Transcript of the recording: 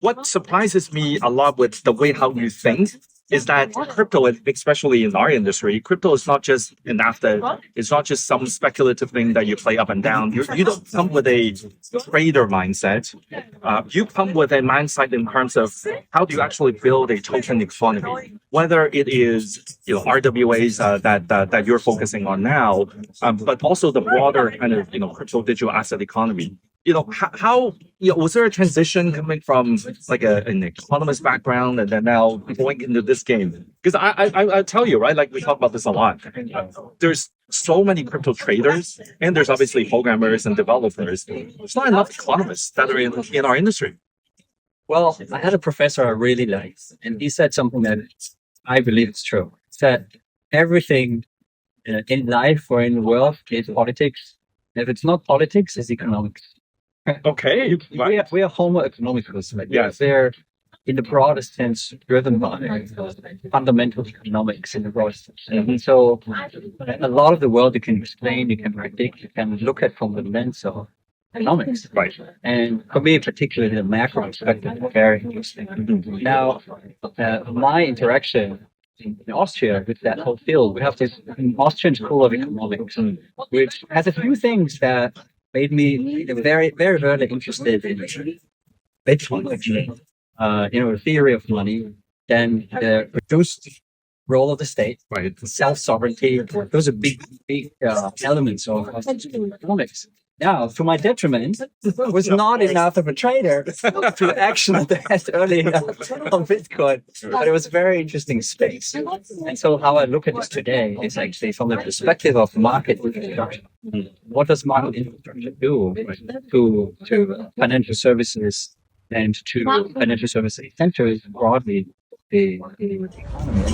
what surprises me a lot with the way how you think is that crypto, especially in our industry, crypto is not just an asset. It's not just some speculative thing that you play up and down. You don't come with a trader mindset. You come with a mindset in terms of how do you actually build a token economy, whether it is RWAs that you're focusing on now, but also the broader kind of crypto digital asset economy. How was there a transition coming from like an economist background and then now going into this game? Because I tell you, right, like we talk about this a lot. There's so many crypto traders and there's obviously programmers and developers. There's not enough economists that are in our industry. Well, I had a professor I really liked, and he said something that I believe is true. He said everything in life or in the world is politics. If it's not politics, it's economics. Okay, We are Homo economicus. Like Yes. they're in the broadest sense driven by fundamental economics in the broadest sense. And so a lot of the world you can explain, you can predict, you can look at from the lens of economics. right. And for me, particularly the macro perspective, is very interesting. Now, my interaction in Austria with that whole field, we have this Austrian School of Economics, which has a few things that made me very, very, very interested in Bitcoin, actually. The theory of money, then the reduced role of the state, Right. self-sovereignty. Those are big elements of economics. Now, to my detriment, I was not enough of a trader to action that early on Bitcoin, but it was a very interesting space. And so how I look at this today is actually from the perspective of market infrastructure. What does market infrastructure do to financial services and to financial services centers broadly the economy?